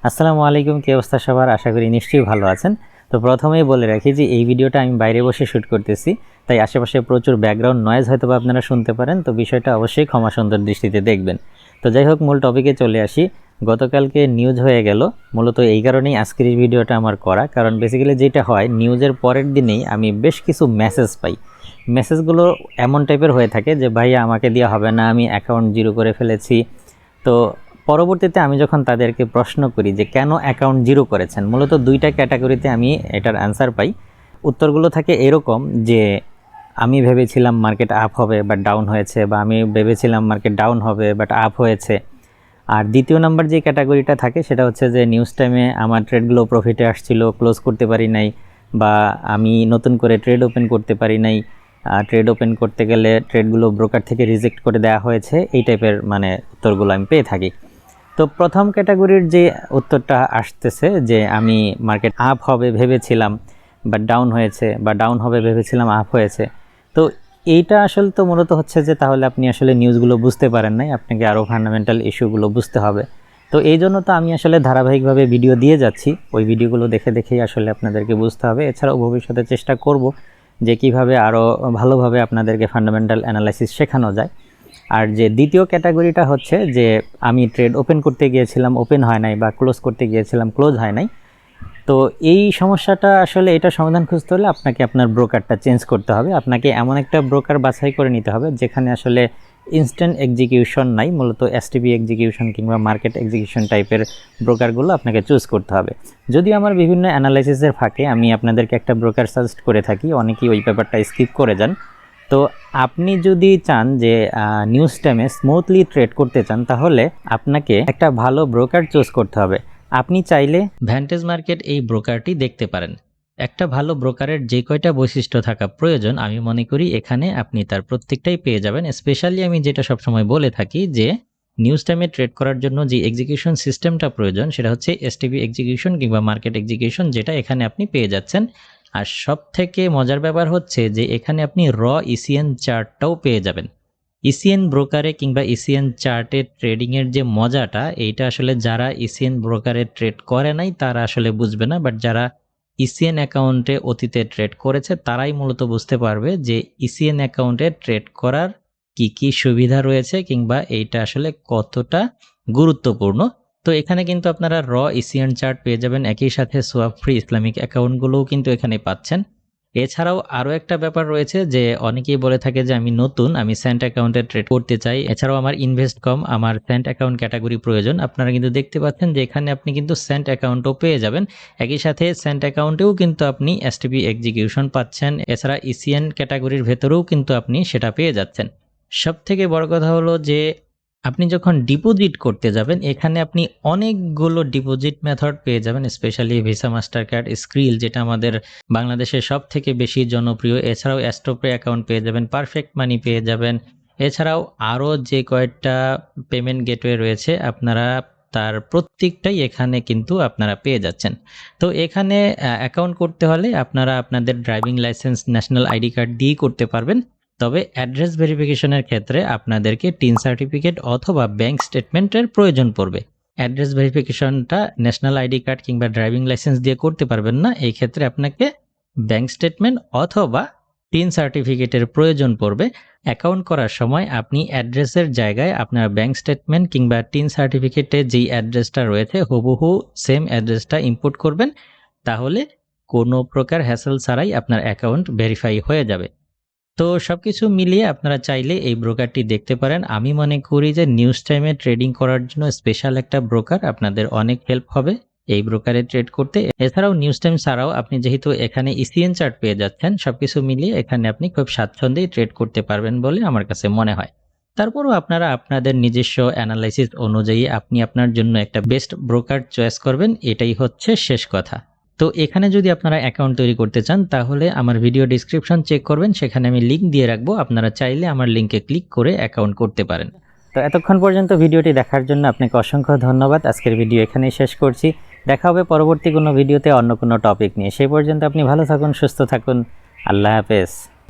আসসালামু আলাইকুম, কি অবস্থা সবার? আশা করি নিশ্চয়ই ভালো আছেন। তো প্রথমেই বলে রাখি যে এই ভিডিওটা আমি বাইরে বসে শ্যুট করতেছি, তাই আশেপাশে প্রচুর ব্যাকগ্রাউন্ড নয়েজ হয়তো বা আপনারা শুনতে পারেন। তো বিষয়টা অবশ্যই ক্ষমা সুন্দর দৃষ্টিতে দেখবেন। তো যাই হোক, মূল টপিকে চলে আসি। গতকালকে নিউজ হয়ে গেল, মূলত এই কারণেই আজকের এই ভিডিওটা আমার করা, কারণ বেসিক্যালি যেটা হয়, নিউজের পরের দিনেই আমি বেশ কিছু মেসেজ পাই। মেসেজগুলো এমন টাইপের হয়ে থাকে যে ভাইয়া আমাকে দিয়ে হবে না, আমি অ্যাকাউন্ট জিরো করে ফেলেছি। তো পরবর্তীতে আমি যখন তাদেরকে প্রশ্ন করি যে কেন অ্যাকাউন্ট জিরো করেছেন, মূলত দুইটা ক্যাটাগরিতে আমি এটার অ্যান্সার পাই। উত্তরগুলো থাকে এরকম যে আমি ভেবেছিলাম মার্কেট আপ হবে বাট ডাউন হয়েছে, বা আমি ভেবেছিলাম মার্কেট ডাউন হবে বাট আপ হয়েছে। আর দ্বিতীয় নাম্বার যে ক্যাটাগরিটা থাকে সেটা হচ্ছে যে নিউজ টাইমে আমার ট্রেডগুলো প্রফিটে আসছিল, ক্লোজ করতে পারি নাই, বা আমি নতুন করে ট্রেড ওপেন করতে পারি নাই, ট্রেড ওপেন করতে গেলে ট্রেডগুলো ব্রোকার থেকে রিজেক্ট করে দেওয়া হয়েছে। এই টাইপের উত্তরগুলো আমি পেয়ে থাকি। তো প্রথম ক্যাটাগরির যে উত্তরটা আসতেছে যে আমি মার্কেট আপ হবে ভেবেছিলাম বাট ডাউন হয়েছে, বা ডাউন হবে ভেবেছিলাম আপ হয়েছে। তো এইটা আসলে তো মূলত হচ্ছে যে তাহলে আপনি আসলে নিউজগুলো বুঝতে পারেন নাই, আপনাকে আরও ফান্ডামেন্টাল ইস্যুগুলো বুঝতে হবে। তো এই জন্য তো আমি আসলে ধারাবাহিকভাবে ভিডিও দিয়ে যাচ্ছি, ওই ভিডিওগুলো দেখে দেখেই আসলে আপনাদেরকে বুঝতে হবে। এছাড়াও ভবিষ্যতে চেষ্টা করব যে কিভাবে আরও ভালোভাবে আপনাদেরকে ফান্ডামেন্টাল অ্যানালাইসিস শেখানো যায়। আর যে দ্বিতীয় ক্যাটাগরিটা হচ্ছে যে আমি ট্রেড ওপেন করতে গিয়েছিলাম, ওপেন হয় নাই, বা ক্লোজ করতে গিয়েছিলাম, ক্লোজ হয় নাই। তো এই সমস্যাটা আসলে এটা সমাধান খুঁজতে হলে আপনাকে আপনার ব্রোকারটা চেঞ্জ করতে হবে। আপনাকে এমন একটা ব্রোকার বাছাই করে নিতে হবে যেখানে আসলে ইনস্ট্যান্ট এক্সিকিউশন নাই, মূলত এসটিপি এক্সিকিউশন কিংবা মার্কেট এক্সিকিউশন টাইপের ব্রোকারগুলো আপনাকে চুজ করতে হবে। যদিও আমার বিভিন্ন অ্যানালাইসিসের ফাঁকে আমি আপনাদেরকে একটা ব্রোকার সাজেস্ট করে থাকি, অনেকেই ওই ব্যাপারটা স্কিপ করে যান। তো আপনি যদি চান যে নিউজ টাইমে স্মুথলি ট্রেড করতে চান, তাহলে আপনাকে একটা ভালো ব্রোকার চুজ করতে হবে। আপনি চাইলে ভ্যান্টেজ মার্কেট এই ব্রোকারটি দেখতে পারেন। একটা ভালো ব্রোকারের যে কয়টা বৈশিষ্ট্য থাকা প্রয়োজন, আমি মনে করি এখানে আপনি তার প্রত্যেকটাই পেয়ে যাবেন। স্পেশালি আমি যেটা সবসময় বলে থাকি যে নিউজ টাইমে ট্রেড করার জন্য যে এক্সিকিউশন সিস্টেমটা প্রয়োজন, সেটা হচ্ছে এসটিপি এক্সিকিউশন কিংবা মার্কেট এক্সিকিউশন, যেটা এখানে আপনি পেয়ে যাচ্ছেন। আর সব থেকে মজার ব্যাপার হচ্ছে যে এখানে আপনি ইসিএন চার্টটাও পেয়ে যাবেন। ইসিএন ব্রোকারে কিংবা ইসিএন চার্টে ট্রেডিংয়ের যে মজাটা, এইটা আসলে যারা ইসিএন ব্রোকারে ট্রেড করে নাই তারা আসলে বুঝবে না, বাট যারা ইসিএন অ্যাকাউন্টে অতীতে ট্রেড করেছে তারাই মূলত বুঝতে পারবে যে ইসিএন অ্যাকাউন্টে ট্রেড করার কি কি সুবিধা রয়েছে কিংবা এইটা আসলে কতটা গুরুত্বপূর্ণ। তো এখানে কিন্তু আপনারা ইসিএন চার্ট পেয়ে যাবেন, একই সাথে সোয়াপ ফ্রি ইসলামিক অ্যাকাউন্টগুলোও কিন্তু এখানে পাচ্ছেন। এছাড়াও আরও একটা ব্যাপার রয়েছে যে অনেকেই বলে থাকে যে আমি নতুন, আমি সেন্ট অ্যাকাউন্টে ট্রেড করতে চাই, এছাড়াও আমার ইনভেস্ট কম, আমার সেন্ট অ্যাকাউন্ট ক্যাটাগরি প্রয়োজন। আপনারা কিন্তু দেখতে পাচ্ছেন যে এখানে আপনি কিন্তু সেন্ট অ্যাকাউন্টও পেয়ে যাবেন। একই সাথে সেন্ট অ্যাকাউন্টেও কিন্তু আপনি এসটিপি এক্সিকিউশন পাচ্ছেন, এছাড়া ইসিএন ক্যাটাগরির ভেতরেও কিন্তু আপনি সেটা পেয়ে যাচ্ছেন। সব থেকে বড় কথা হলো যে আপনি যখন ডিপোজিট করতে যাবেন, এখানে আপনি অনেকগুলো ডিপোজিট মেথড পেয়ে যাবেন, specially visa, master card, krill, যেটা আমাদের বাংলাদেশের সব থেকে বেশি জনপ্রিয়। এছাড়াও স্টপে অ্যাকাউন্ট পেয়ে যাবেন, পারফেক্ট মানি পেয়ে যাবেন। এছাড়াও আরও যে কয়েকটা পেমেন্ট গেটওয়ে রয়েছে, আপনারা তার প্রত্যেকটাই এখানে কিন্তু আপনারা পেয়ে যাচ্ছেন। তো এখানে অ্যাকাউন্ট করতে হলে আপনারা আপনাদের driving licence, national ID card দিয়েই করতে পারবেন। তবে অ্যাড্রেস ভেরিফিকেশনের ক্ষেত্রে আপনাদেরকে টিন সার্টিফিকেট অথবা ব্যাংক স্টেটমেন্টের প্রয়োজন পড়বে। অ্যাড্রেস ভেরিফিকেশনটা ন্যাশনাল আইডি কার্ড কিংবা ড্রাইভিং লাইসেন্স দিয়ে করতে পারবেন না, এই ক্ষেত্রে আপনাকে ব্যাংক স্টেটমেন্ট অথবা টিন সার্টিফিকেটের প্রয়োজন পড়বে। অ্যাকাউন্ট করার সময় আপনি অ্যাড্রেসের জায়গায় আপনার ব্যাংক স্টেটমেন্ট কিংবা টিন সার্টিফিকেটে যেই অ্যাড্রেসটা রয়েছে হুবহু সেম অ্যাড্রেসটা ইনপুট করবেন, তাহলে কোনো প্রকার হ্যাসেল ছাড়াই আপনার অ্যাকাউন্ট ভেরিফাই হয়ে যাবে। তো সবকিছু মিলিয়ে আপনারা চাইলে এই ব্রোকারটি দেখতে পারেন। আমি মনে করি যে নিউজ টাইমে ট্রেডিং করার জন্য স্পেশাল একটা ব্রোকার আপনাদের অনেক হেল্প হবে এই ব্রোকারে ট্রেড করতে। এছাড়াও নিউজ টাইম ছাড়াও আপনি যেহেতু এখানে ইসিএন চার্ট পেয়ে যাচ্ছেন, সবকিছু মিলিয়ে এখানে আপনি খুব স্বাচ্ছন্দ্যেই ট্রেড করতে পারবেন বলে আমার কাছে মনে হয়। তারপরও আপনারা আপনাদের নিজস্ব অ্যানালাইসিস অনুযায়ী আপনি আপনার জন্য একটা বেস্ট ব্রোকার চয়েস করবেন, এটাই হচ্ছে শেষ কথা। তো এখানে যদি আপনারা অ্যাকাউন্ট তৈরি করতে চান, তাহলে আমার ভিডিও ডেসক্রিপশন চেক করবেন, সেখানে আমি লিঙ্ক দিয়ে রাখবো, আপনারা চাইলে আমার লিঙ্কে ক্লিক করে অ্যাকাউন্ট করতে পারেন। তো এতক্ষণ পর্যন্ত ভিডিওটি দেখার জন্য আপনাকে অসংখ্য ধন্যবাদ। আজকের ভিডিও এখানেই শেষ করছি। দেখা হবে পরবর্তী কোনো ভিডিওতে অন্য কোনো টপিক নিয়ে। সেই পর্যন্ত আপনি ভালো থাকুন, সুস্থ থাকুন। আল্লাহ হাফেজ।